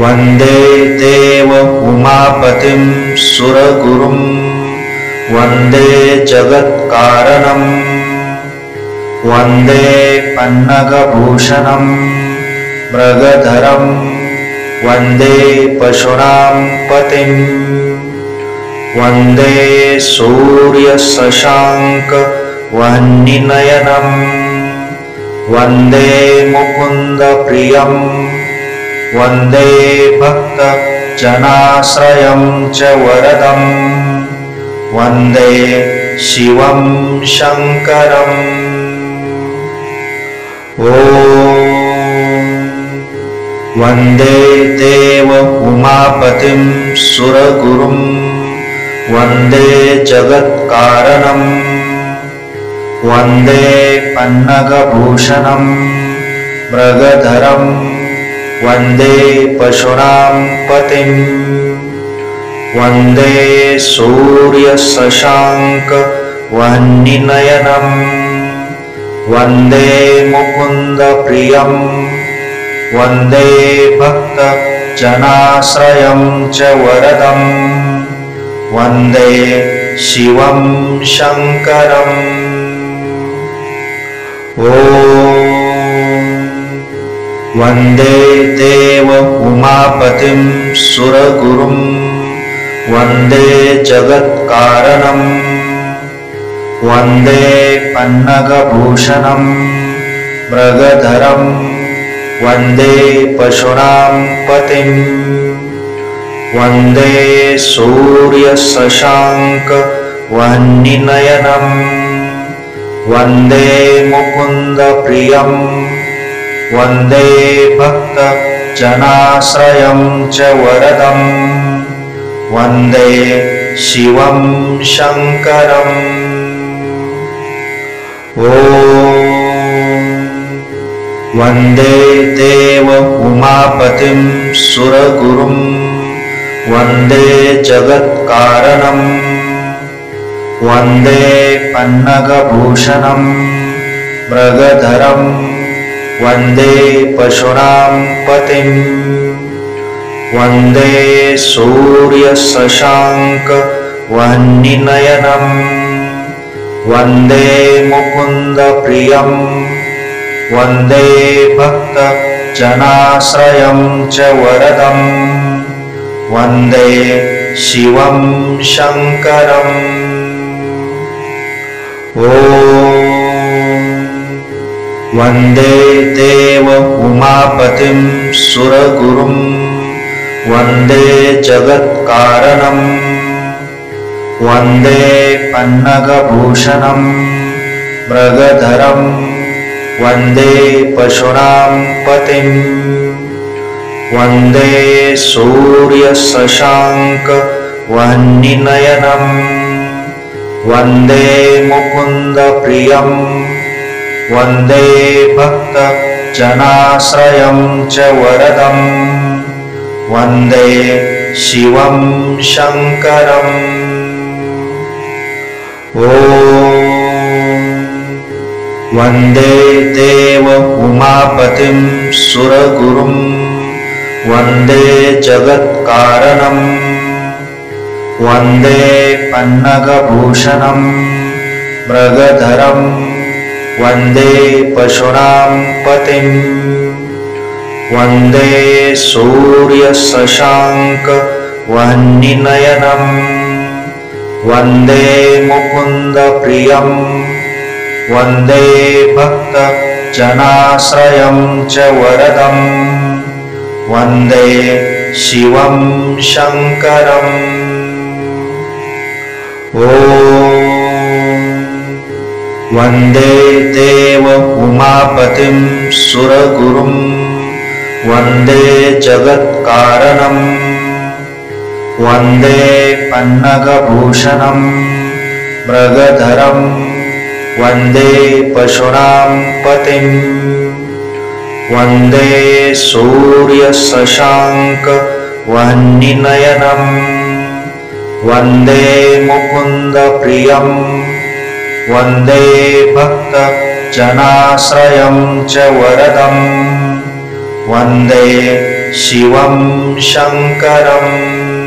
वन्दे देव उमापतिं सुरगुरुं वन्दे जगत्कारणं वन्दे पन्नगभूषणं मृगधरं वन्दे पशूनां पतिं वन्दे सूर्यशशाङ्कवह्निनयनं वन्दे मुकुन्दप्रियं वन्दे भक्तजनाश्रयं च वरदं वन्दे शिवं शङ्करम् वन्दे देव उमापतिं सुरगुरुं वन्दे जगत्कारणं वन्दे पन्नगभूषणं मृगधरं वन्दे पशूनां पतिं वन्दे सूर्यशशाङ्कवह्निनयनं वन्दे मुकुन्दप्रियं वन्दे भक्तजनाश्रयं च वरदं वन्दे शिवं शङ्करम् वन्दे देव उमापतिं सुरगुरुं वन्दे जगत्कारणं वन्दे पन्नगभूषणं मृगधरं वन्दे पशूनां पतिं वन्दे सूर्यशशाङ्कवह्निनयनं वन्दे मुकुन्दप्रियं वन्दे भक्तजनाश्रयं च वरदं वन्दे शिवं शङ्करम् वन्दे देव उमापतिं सुरगुरुं वन्दे जगत्कारणं वन्दे पन्नगभूषणं मृगधरं वन्दे पशूनां पतिं वन्दे सूर्यशशाङ्कवह्निनयनं वन्दे मुकुन्दप्रियं वन्दे भक्तजनाश्रयं च वरदं वन्दे शिवं शङ्करम् वन्दे देव उमापतिं सुरगुरुं वन्दे जगत्कारणं वन्दे पन्नगभूषणं मृगधरं वन्दे पशूनां पतिं वन्दे सूर्यशशाङ्कवह्निनयनं वन्दे मुकुन्दप्रियं वन्दे भक्तजनाश्रयं च वरदं वन्दे शिवं शङ्करम् वन्दे देव उमापतिं सुरगुरुं वन्दे जगत्कारणं वन्दे पन्नगभूषणं मृगधरं वन्दे पशूनां पतिं वन्दे सूर्यशशाङ्कवह्निनयनं वन्दे मुकुन्दप्रियं वन्दे भक्तजनाश्रयं च वरदं वन्दे शिवं शङ्करम् वन्दे देव उमापतिं सुरगुरुं वन्दे जगत्कारणं वन्दे पन्नगभूषणं मृगधरं वन्दे पशूनां पतिं वन्दे सूर्यशशाङ्कवह्निनयनं वन्दे मुकुन्दप्रियं वन्दे भक्तजनाश्रयं च वरदं वन्दे शिवं शङ्करम्।